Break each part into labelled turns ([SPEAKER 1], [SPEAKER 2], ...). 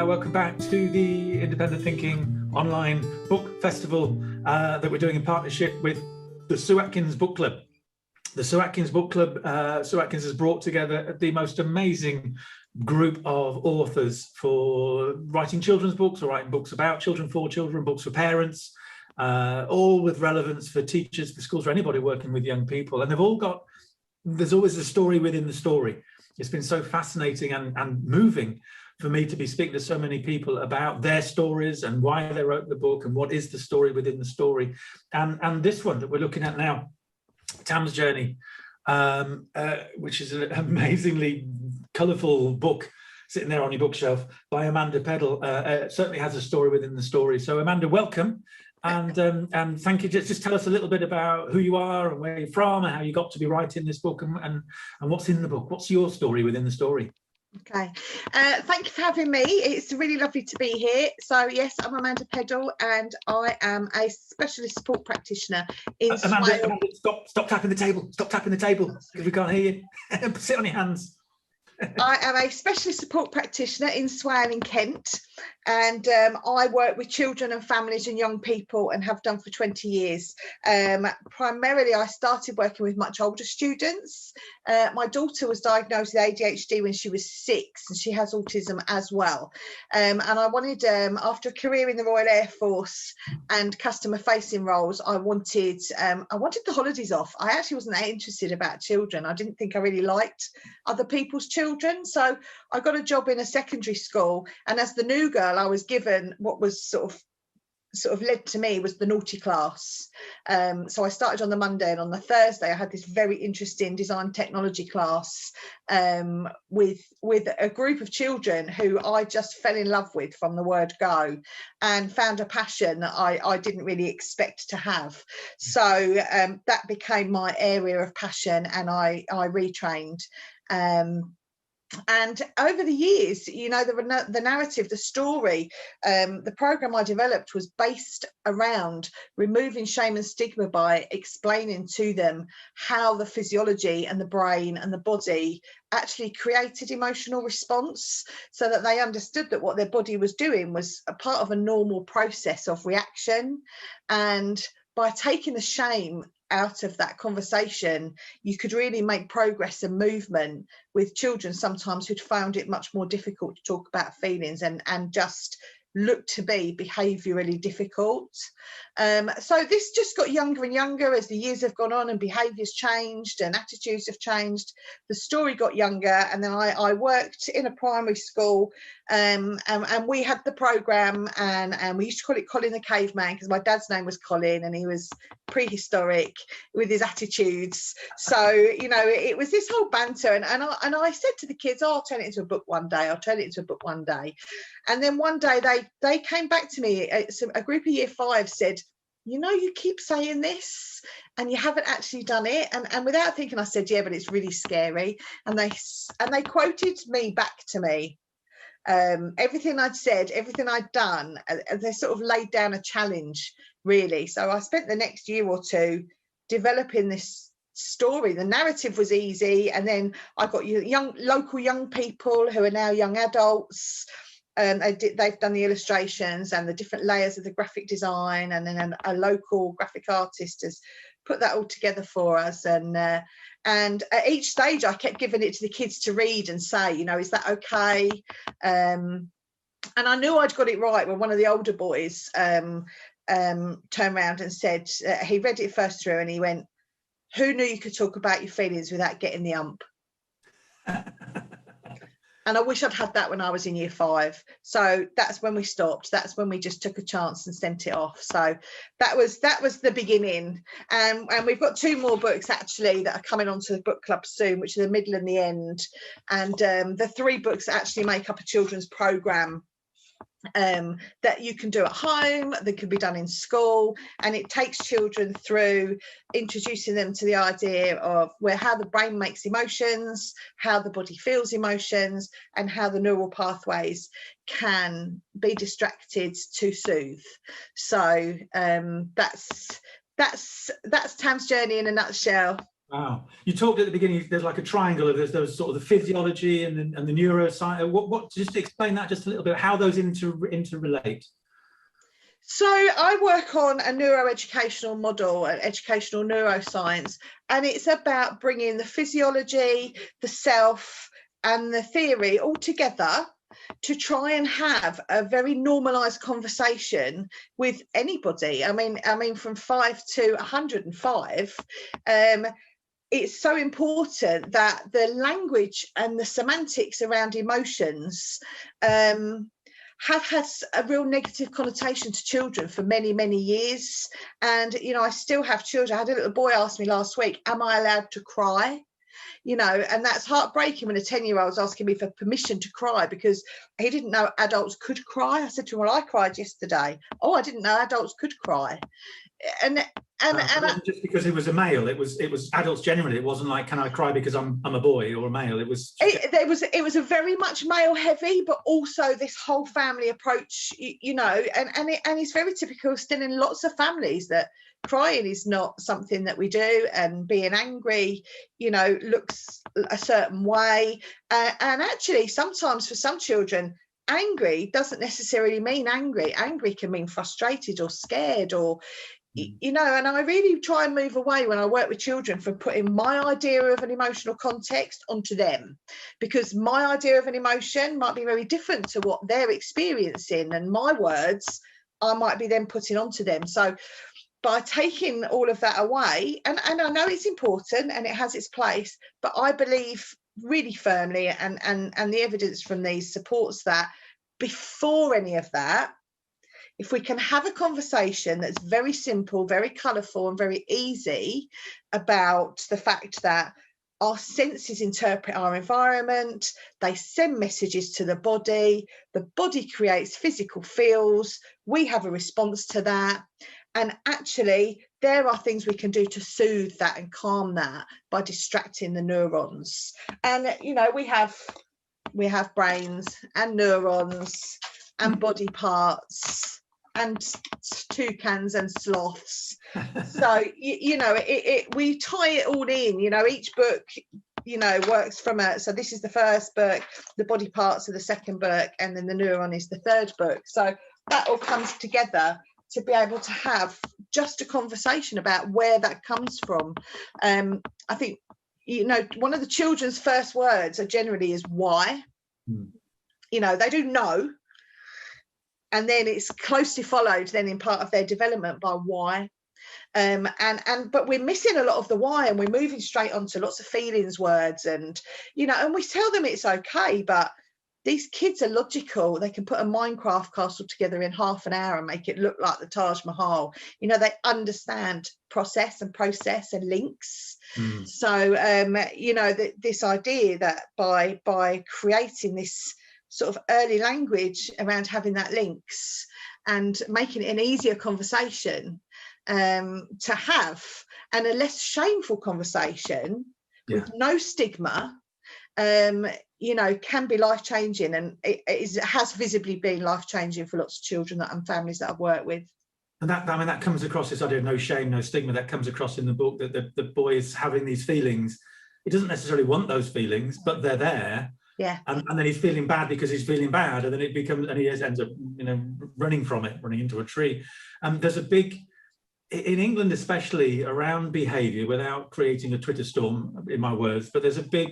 [SPEAKER 1] Welcome back to the Independent Thinking online book festival that we're doing in partnership with the Sue Atkins Book Club. The Sue Atkins Book Club, Sue Atkins has brought together the most amazing group of authors for writing children's books or writing books about children, for children, books for parents, all with relevance for teachers, for schools, for anybody working with young people. And they've all got, there's always a story within the story. It's been so fascinating and moving for me to be speaking to so many people about their stories and why they wrote the book and what is the story within the story. And this one that we're looking at now, Tam's Journey, which is an amazingly colourful book sitting there on your bookshelf by Amanda Peddle, certainly has a story within the story. So Amanda, welcome. And thank you. Just tell us a little bit about who you are and where you're from and how you got to be writing this book and what's in the book. What's your story within the story?
[SPEAKER 2] Okay, thank you for having me. It's really lovely to be here. So yes, I'm Amanda Peddle and I am a specialist support practitioner in
[SPEAKER 1] Amanda, stop tapping the table. Stop tapping the table because we can't hear you. Sit on your hands.
[SPEAKER 2] I am a specialist support practitioner in Swale in Kent, and I work with children and families and young people and have done for 20 years. Primarily, I started working with much older students. My daughter was diagnosed with ADHD when she was 6, and she has autism as well. And I wanted, after a career in the Royal Air Force and customer-facing roles, I wanted the holidays off. I actually wasn't that interested about children. I didn't think I really liked other people's children. So I got a job in a secondary school, and as the new girl, I was given what was sort of led to me was the naughty class. So I started on the Monday, and on the Thursday I had this very interesting design technology class with a group of children who I just fell in love with from the word go, and found a passion that I didn't really expect to have. So that became my area of passion, and I retrained. And over the years, you know, the narrative, the story, the program I developed was based around removing shame and stigma by explaining to them how the physiology and the brain and the body actually created emotional response, so that they understood that what their body was doing was a part of a normal process of reaction. And by taking the shame out of that conversation, you could really make progress and movement with children sometimes who'd found it much more difficult to talk about feelings and just look to be behaviourally difficult. So this just got younger and younger as the years have gone on and behaviours changed and attitudes have changed. The story got younger, and then I worked in a primary school, and we had the programme, and we used to call it Colin the Caveman because my dad's name was Colin and he was prehistoric with his attitudes. So, you know, it was this whole banter, and I said to the kids, oh, I'll turn it into a book one day, I'll turn it into a book one day. And then one day they came back to me, a group of year 5 said, you know, you keep saying this and you haven't actually done it. And without thinking, I said, yeah, but it's really scary. And they quoted me back to me, everything I'd said, everything I'd done. They sort of laid down a challenge, really. So I spent the next year or 2 developing this story. The narrative was easy, and then I got local young people who are now young adults. They've done the illustrations and the different layers of the graphic design, and then a local graphic artist has put that all together for us. And at each stage I kept giving it to the kids to read and say, you know, is that okay? And I knew I'd got it right when one of the older boys turned around and said, he read it first through and he went, who knew you could talk about your feelings without getting the ump? And I wish I'd had that when I was in year 5. So that's when we stopped. That's when we just took a chance and sent it off. So that was the beginning. And we've got 2 more books actually that are coming onto the book club soon, which are the middle and the end. And the 3 books actually make up a children's programme that you can do at home, that can be done in school, and it takes children through introducing them to the idea of how the brain makes emotions, how the body feels emotions, and how the neural pathways can be distracted to soothe. So that's Tam's Journey in a nutshell.
[SPEAKER 1] Wow. You talked at the beginning, there's like a triangle of there's sort of the physiology and the neuroscience. What just explain that just a little bit, how those interrelate.
[SPEAKER 2] So I work on a neuroeducational model, an educational neuroscience, and it's about bringing the physiology, the self, and the theory all together to try and have a very normalized conversation with anybody. I mean, from 5 to 105. It's so important that the language and the semantics around emotions have had a real negative connotation to children for many, many years. And, you know, I still have children. I had a little boy ask me last week, am I allowed to cry? You know, and that's heartbreaking when a 10-year-old's asking me for permission to cry because he didn't know adults could cry. I said to him, well, I cried yesterday. Oh, I didn't know adults could cry. And
[SPEAKER 1] it wasn't just because he was a male. It was adults generally. It wasn't like, can I cry because I'm a boy or a male? It was
[SPEAKER 2] a very much male heavy, but also this whole family approach, you know, and it's very typical still in lots of families that crying is not something that we do, and being angry, you know, looks a certain way, and actually sometimes for some children, angry doesn't necessarily mean angry. Angry can mean frustrated or scared or, you know, and I really try and move away when I work with children from putting my idea of an emotional context onto them, because my idea of an emotion might be very different to what they're experiencing, and my words I might be then putting onto them. So by taking all of that away, and I know it's important and it has its place, but I believe really firmly, and the evidence from these supports that before any of that, if we can have a conversation that's very simple, very colourful and very easy about the fact that our senses interpret our environment, they send messages to the body creates physical feels, we have a response to that, and actually there are things we can do to soothe that and calm that by distracting the neurons. And you know, we have brains and neurons and body parts and toucans and sloths. So you know, we tie it all in. You know, each book, you know, works from so this is the first book, the body parts are the second book, and then the neuron is the third book. So that all comes together to be able to have just a conversation about where that comes from. I think, you know, one of the children's first words are generally is why. You know, they do know, and then it's closely followed then in part of their development by why. But we're missing a lot of the why, and we're moving straight onto lots of feelings words, and you know, and we tell them it's okay, but these kids are logical. They can put a Minecraft castle together in half an hour and make it look like the Taj Mahal. You know, they understand process and links. So you know, this idea that by creating this sort of early language around having that links and making it an easier conversation to have, and a less shameful conversation with no stigma, you know, can be life-changing, and it has visibly been life-changing for lots of children and families that I've worked with.
[SPEAKER 1] And that, I mean, that comes across, this idea of no shame, no stigma, that comes across in the book, that the boy is having these feelings. He doesn't necessarily want those feelings, but they're there.
[SPEAKER 2] Yeah.
[SPEAKER 1] And then he's feeling bad because he's feeling bad, and then it becomes, and he ends up, you know, running from it, running into a tree. There's a big, in England especially, around behaviour, without creating a Twitter storm, in my words, but there's a big...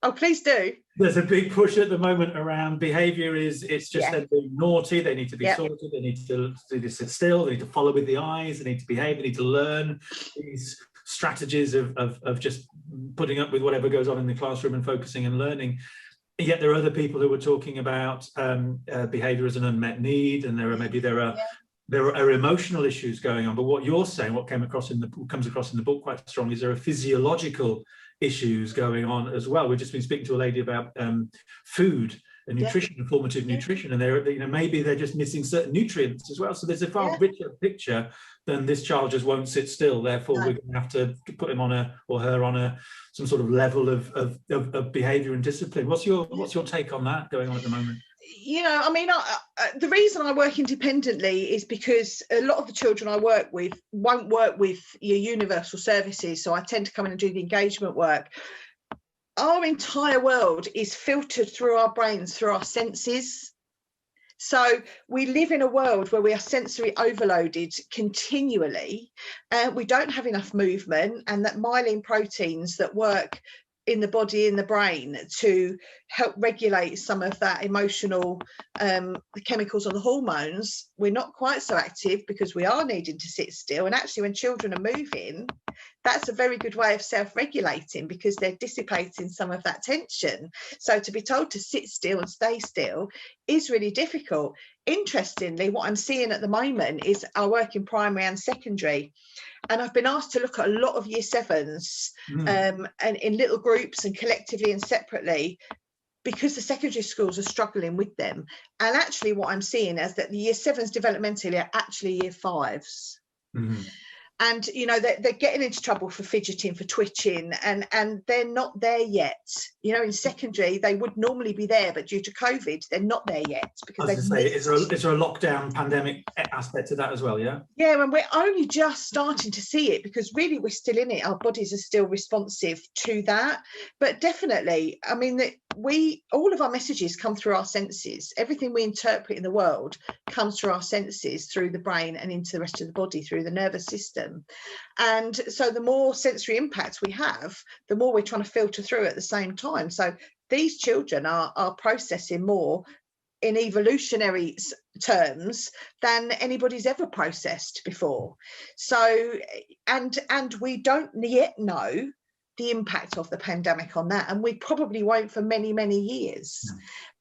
[SPEAKER 2] Oh, please do.
[SPEAKER 1] There's a big push at the moment around behaviour. It's just them being naughty. They need to be sorted. They need to sit still. They need to follow with the eyes. They need to behave. They need to learn these strategies of just putting up with whatever goes on in the classroom and focusing and learning. And yet there are other people who are talking about behaviour as an unmet need, and there are emotional issues going on. But what you're saying, what comes across in the book quite strongly, is there are physiological issues going on as well. We've just been speaking to a lady about food and nutrition and formative nutrition, and you know, maybe they're just missing certain nutrients as well. So there's a far richer picture than this child just won't sit still. Therefore, we're going to have to put him on some sort of level of behaviour and discipline. What's your take on that going on at the moment?
[SPEAKER 2] you know, I mean, the reason I work independently is because a lot of the children I work with won't work with your universal services, so I tend to come in and do the engagement work. Our entire world is filtered through our brains, through our senses. So we live in a world where we are sensory overloaded continually. We don't have enough movement, and that myelin proteins that work in the body, in the brain, to help regulate some of that emotional the chemicals or the hormones, we're not quite so active because we are needing to sit still. And actually, when children are moving, that's a very good way of self-regulating, because they're dissipating some of that tension. So to be told to sit still and stay still is really difficult. Interestingly, what I'm seeing at the moment is I work in primary and secondary, and I've been asked to look at a lot of year sevens and in little groups and collectively and separately, because the secondary schools are struggling with them. And actually what I'm seeing is that the year sevens developmentally are actually year fives. And, you know, they're getting into trouble for fidgeting, for twitching, and they're not there yet. You know, in secondary, they would normally be there, but due to COVID, they're not there yet. Because
[SPEAKER 1] I was going to say, is there a lockdown pandemic aspect to that as well, yeah? Yeah,
[SPEAKER 2] and we're only just starting to see it, because really we're still in it. Our bodies are still responsive to that. But definitely, I mean, all of our messages come through our senses. Everything we interpret in the world comes through our senses, through the brain and into the rest of the body, through the nervous system. And so the more sensory impacts we have, the more we're trying to filter through at the same time. So these children are processing more in evolutionary terms than anybody's ever processed before. So, and we don't yet know the impact of the pandemic on that, and we probably won't for many, many years.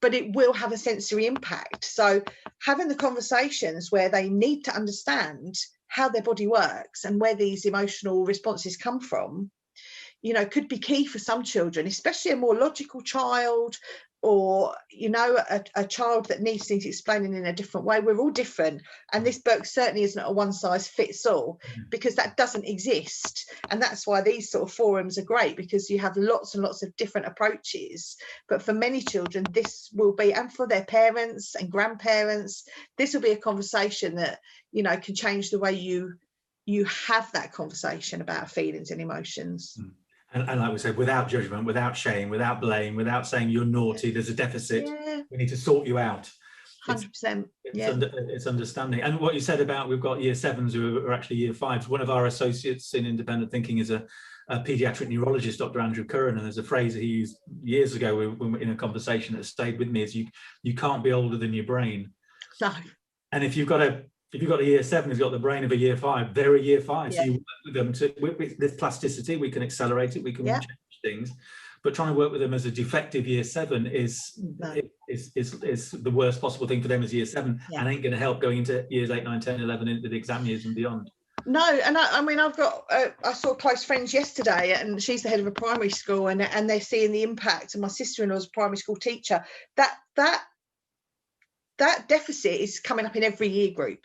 [SPEAKER 2] But it will have a sensory impact. So having the conversations where they need to understand how their body works and where these emotional responses come from, you know, could be key for some children, especially a more logical child, or, you know, a child that needs things explaining in a different way. We're all different, and this book certainly isn't a one size fits all, because that doesn't exist. And that's why these sort of forums are great, because you have lots and lots of different approaches. But for many children, this will be, and for their parents and grandparents, this will be a conversation that, you know, can change the way you have that conversation about feelings and emotions.
[SPEAKER 1] And like we said, without judgment, without shame, without blame, without saying you're naughty, there's a deficit, we need to sort you out.
[SPEAKER 2] 100%.
[SPEAKER 1] It's understanding. And what you said about, we've got year sevens who are actually year fives. One of our associates in independent thinking is a paediatric neurologist, Dr. Andrew Curran, and there's a phrase that he used years ago when we were in a conversation that stayed with me, is you can't be older than your brain.
[SPEAKER 2] No.
[SPEAKER 1] And if you've got a year seven who's got the brain of a year five, they're a year five. So you work with them with this plasticity, we can accelerate it, we can change things. But trying to work with them as a defective year seven is the worst possible thing for them as year seven, and ain't going to help going into years 8, 9, 10, 11, into the exam years and beyond.
[SPEAKER 2] No, and I mean, I've got, I saw close friends yesterday, and she's the head of a primary school, and they're seeing the impact. And my sister-in-law is a primary school teacher. That deficit is coming up in every year group.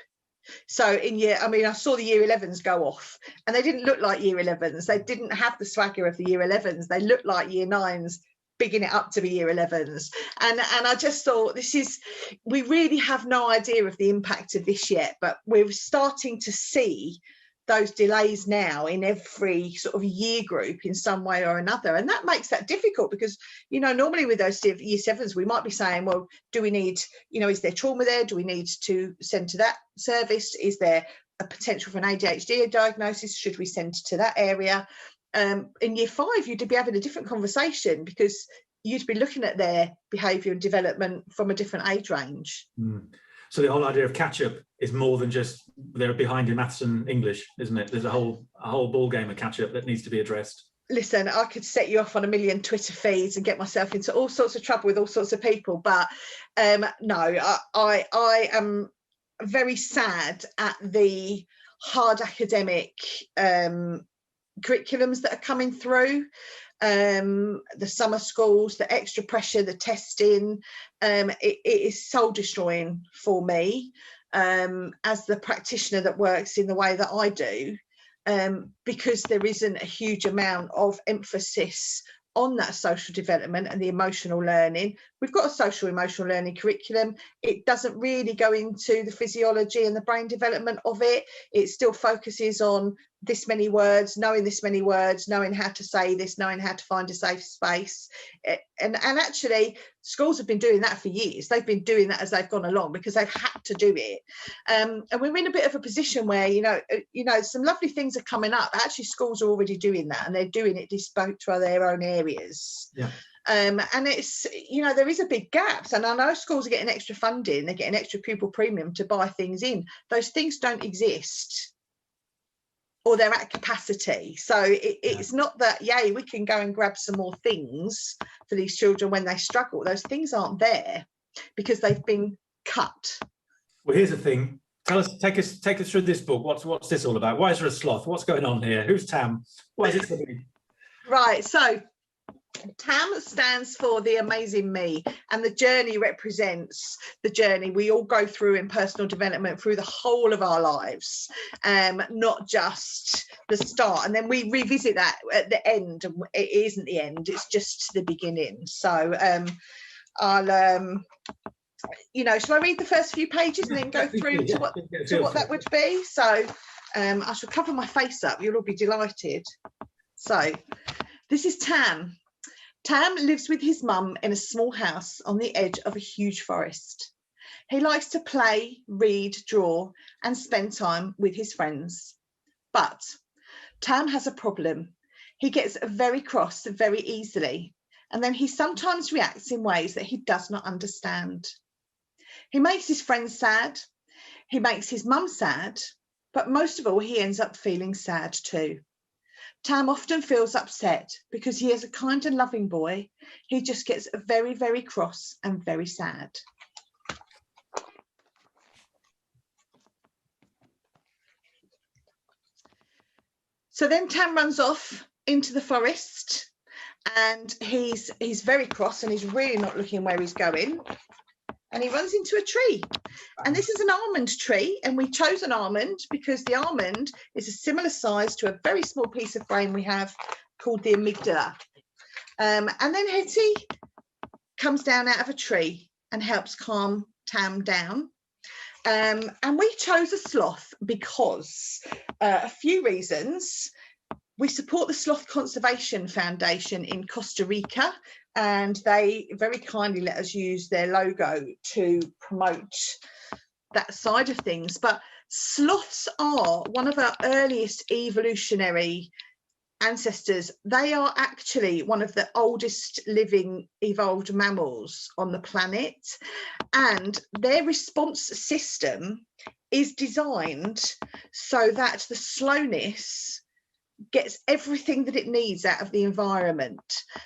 [SPEAKER 2] So I mean, I saw the year 11s go off, and they didn't look like year 11s. They didn't have the swagger of the year 11s. They looked like year 9s, bigging it up to be year 11s. And I just thought, we really have no idea of the impact of this yet, but we're starting to see those delays now in every sort of year group in some way or another. And that makes that difficult, because, you know, normally with those year sevens, we might be saying, well, do we need, you know, is there trauma there? Do we need to send to that service? Is there a potential for an ADHD diagnosis? Should we send to that area? In year 5, you'd be having a different conversation, because you'd be looking at their behaviour and development from a different age range.
[SPEAKER 1] So the whole idea of catch-up is more than just they're behind in maths and English, isn't it? There's a whole ball game of catch-up that needs to be addressed.
[SPEAKER 2] Listen, I could set you off on a million Twitter feeds and get myself into all sorts of trouble with all sorts of people, but no, I am very sad at the hard academic curriculums that are coming through. The summer schools, the extra pressure, the testing, it is soul destroying for me as the practitioner that works in the way that I do, because there isn't a huge amount of emphasis on that social development and the emotional learning, we've got a social emotional learning curriculum. It doesn't really go into the physiology and the brain development of it. It still focuses on this many words, knowing this many words, knowing how to say this, knowing how to find a safe space. And actually, schools have been doing that for years. They've been doing that as they've gone along because they've had to do it. And we're in a bit of a position where, you know, some lovely things are coming up. Actually, schools are already doing that, and they're doing it bespoke to their own areas.
[SPEAKER 1] Yeah.
[SPEAKER 2] And it's, you know, there is a big gap. And I know schools are getting extra funding, they're getting extra pupil premium to buy things in. Those things don't exist, or they're at capacity. So it's not that, yay, we can go and grab some more things for these children when they struggle. Those things aren't there because they've been cut.
[SPEAKER 1] Well, here's the thing. Take us through this book. What's this all about? Why is there a sloth? What's going on here? Who's Tam? What is it for me?
[SPEAKER 2] Right, so TAM stands for the amazing me, and the journey represents the journey we all go through in personal development through the whole of our lives, not just the start, and then we revisit that at the end. It isn't the end, it's just the beginning. So I'll you know, shall I read the first few pages and then go through to what that would be? So I shall cover my face up, you'll all be delighted. So this is Tam. Tam lives with his mum in a small house on the edge of a huge forest. He likes to play, read, draw, and spend time with his friends. But Tam has a problem. He gets very cross very easily, and then he sometimes reacts in ways that he does not understand. He makes his friends sad, he makes his mum sad, but most of all, he ends up feeling sad too. Tam often feels upset because he is a kind and loving boy. He just gets very, very cross and very sad. So then Tam runs off into the forest, and he's very cross and he's really not looking where he's going. And he runs into a tree, and this is an almond tree, and we chose an almond because the almond is a similar size to a very small piece of brain we have called the amygdala. And then Hetty comes down out of a tree and helps calm Tam down. And we chose a sloth because a few reasons. We support the Sloth Conservation Foundation in Costa Rica, and they very kindly let us use their logo to promote that side of things. But sloths are one of our earliest evolutionary ancestors. They are actually one of the oldest living evolved mammals on the planet, and their response system is designed so that the slowness gets everything that it needs out of the environment.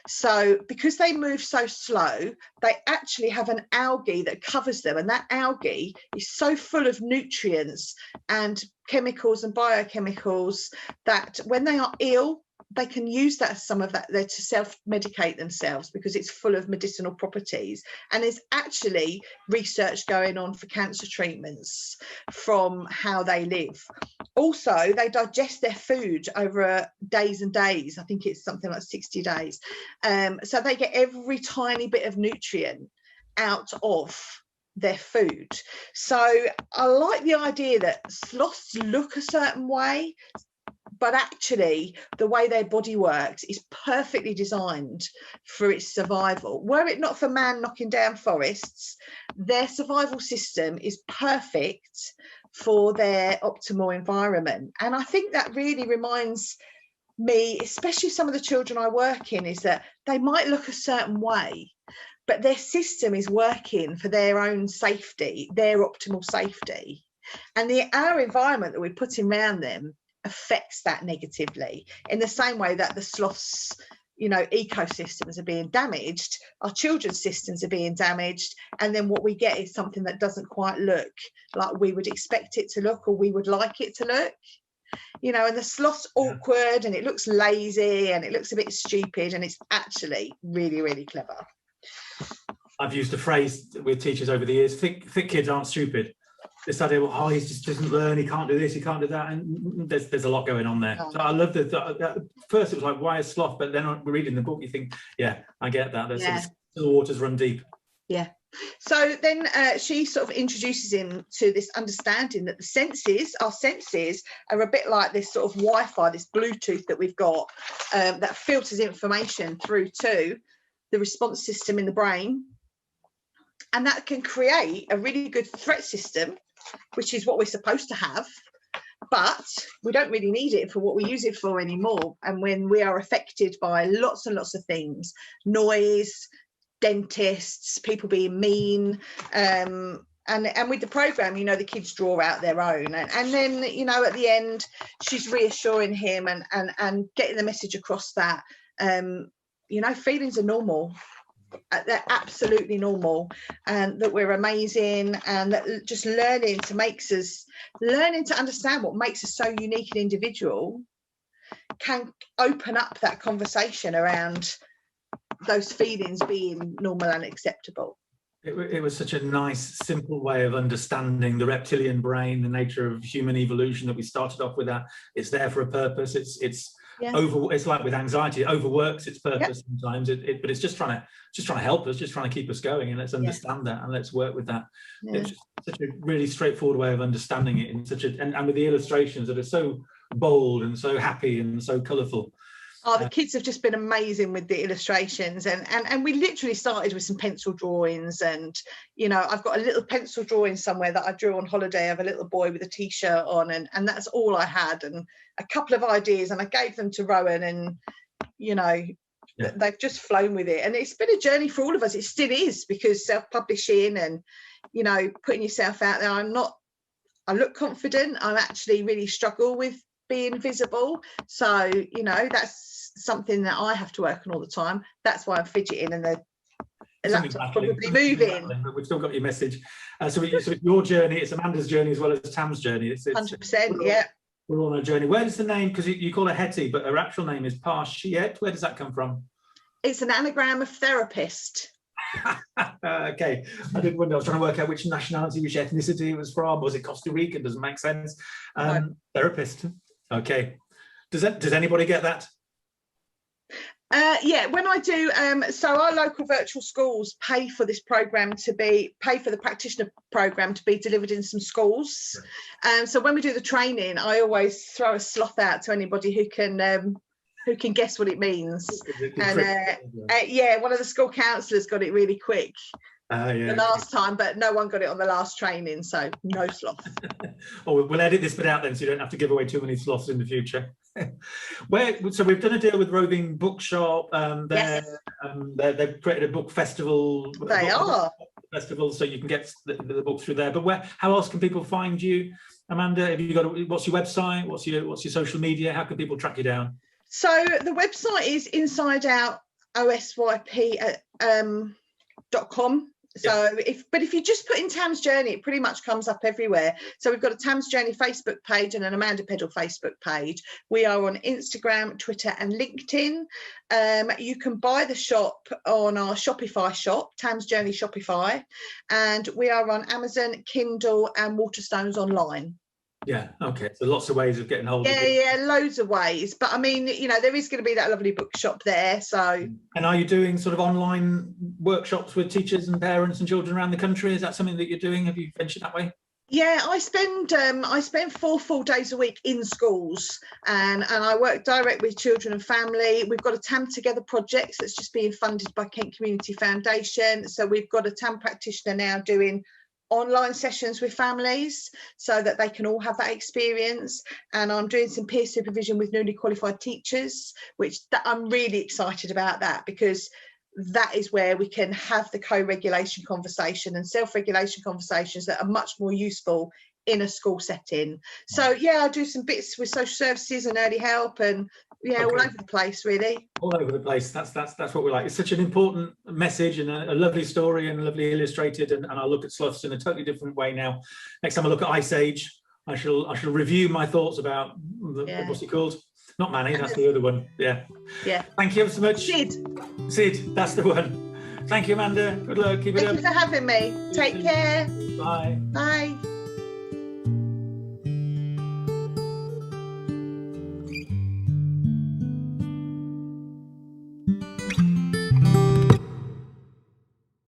[SPEAKER 2] So because they move so slow, they actually have an algae that covers them, and that algae is so full of nutrients and chemicals and biochemicals that when they are ill, they can use that, some of that there, to self-medicate themselves because it's full of medicinal properties. And there's actually research going on for cancer treatments from how they live. Also, they digest their food over days and days. I think it's something like 60 days. So they get every tiny bit of nutrient out of their food. So I like the idea that sloths look a certain way, but actually the way their body works is perfectly designed for its survival. Were it not for man knocking down forests, their survival system is perfect for their optimal environment. And I think that really reminds me, especially some of the children I work in, is that they might look a certain way, but their system is working for their own safety, their optimal safety. And our environment that we're putting around them affects that negatively, in the same way that the sloths, you know, ecosystems are being damaged, our children's systems are being damaged, and then what we get is something that doesn't quite look like we would expect it to look, or we would like it to look, you know. And the sloth's awkward, and it looks lazy, and it looks a bit stupid, and it's actually really, really clever.
[SPEAKER 1] I've used a phrase with teachers over the years: thick kids aren't stupid. This idea, well, oh, he just doesn't learn, he can't do this, he can't do that, and there's a lot going on there. So I love that. First it was like, why a sloth? But then reading the book, you think, yeah, I get that. The waters run deep.
[SPEAKER 2] Yeah. So then she sort of introduces him to this understanding that our senses are a bit like this sort of Wi-Fi, this Bluetooth that we've got that filters information through to the response system in the brain. And that can create a really good threat system, which is what we're supposed to have. But we don't really need it for what we use it for anymore. And when we are affected by lots and lots of things, noise, dentists, people being mean, and with the program, you know, the kids draw out their own, and then, you know, at the end, she's reassuring him and getting the message across that, you know, feelings are normal. They're absolutely normal, and that we're amazing, and that just learning to understand what makes us so unique and individual can open up that conversation around those feelings being normal and acceptable.
[SPEAKER 1] It was such a nice, simple way of understanding the reptilian brain, the nature of human evolution, that we started off with that. It's there for a purpose. It's like with anxiety, it overworks its purpose sometimes. But it's just trying to help us, just trying to keep us going, and let's understand that and let's work with that. It's just such a really straightforward way of understanding it in such a and with the illustrations that are so bold and so happy and so colourful.
[SPEAKER 2] Oh, the kids have just been amazing with the illustrations, and we literally started with some pencil drawings, and, you know, I've got a little pencil drawing somewhere that I drew on holiday of a little boy with a t-shirt on, and that's all I had, and a couple of ideas, and I gave them to Rowan, and, you know, they've just flown with it. And it's been a journey for all of us. It still is, because self-publishing and, you know, putting yourself out there, I look confident. I actually really struggle with being visible, so, you know, that's something that I have to work on all the time. That's why I'm fidgeting, and the laptop's probably moving.
[SPEAKER 1] But we've still got your message. So it's your journey, it's Amanda's journey as well as Tam's journey. It's
[SPEAKER 2] 100%, yeah.
[SPEAKER 1] We're all on a journey. Where does the name, because you call her Hetty, but her actual name is Parshiet, where does that come from?
[SPEAKER 2] It's an anagram of therapist.
[SPEAKER 1] Okay, I didn't wonder. I was trying to work out which nationality, which ethnicity it was from. Was it Costa Rica? Doesn't make sense.
[SPEAKER 2] No.
[SPEAKER 1] Therapist. Okay. Does anybody get that?
[SPEAKER 2] Yeah, when I do, so our local virtual schools pay for this program pay for the practitioner program to be delivered in some schools. Right. So when we do the training, I always throw a sloth out to anybody who can guess what it means. And yeah, one of the school counsellors got it really quick the last time, but no one got it on the last training, so no sloth.
[SPEAKER 1] Oh, we'll edit this bit out then, so you don't have to give away too many sloths in the future. So we've done a deal with Roving Bookshop. They've created a book festival. Festival, so you can get the book through there. But how else can people find you, Amanda? Have you got what's your website? What's your social media? How can people track you down?
[SPEAKER 2] So the website is insideoutosyp.com. So if you just put in Tam's Journey, it pretty much comes up everywhere. So we've got a Tam's Journey Facebook page and an Amanda Peddle Facebook page. We are on Instagram, Twitter and LinkedIn. You can buy the shop on our Shopify shop, Tam's Journey Shopify, and we are on Amazon, Kindle and Waterstones online.
[SPEAKER 1] Yeah, okay. So lots of ways of getting hold of it.
[SPEAKER 2] Yeah, loads of ways. But I mean, you know, there is going to be that lovely bookshop there. So. And
[SPEAKER 1] are you doing sort of online workshops with teachers and parents and children around the country? Is that something that you're doing? Have you ventured that way?
[SPEAKER 2] Yeah, I spend 4 full days a week in schools, and I work direct with children and family. We've got a TAM Together project that's just being funded by Kent Community Foundation. So we've got a TAM practitioner now doing online sessions with families so that they can all have that experience, and I'm doing some peer supervision with newly qualified teachers, which I'm really excited about that, because that is where we can have the co-regulation conversation and self-regulation conversations that are much more useful in a school setting. So yeah, I do some bits with social services and early help, and all over the place, really.
[SPEAKER 1] All over the place. That's what we like. It's such an important message and a lovely story and lovely illustrated. And I'll look at sloths in a totally different way now. Next time I look at Ice Age, I shall review my thoughts about what's he called? Not Manny. That's the other one. Yeah. Yeah. Thank you ever so much. Sid. That's the one. Thank you, Amanda. Good luck. Keep it up.
[SPEAKER 2] Thank you for having me. Take care.
[SPEAKER 1] Bye.
[SPEAKER 2] Bye.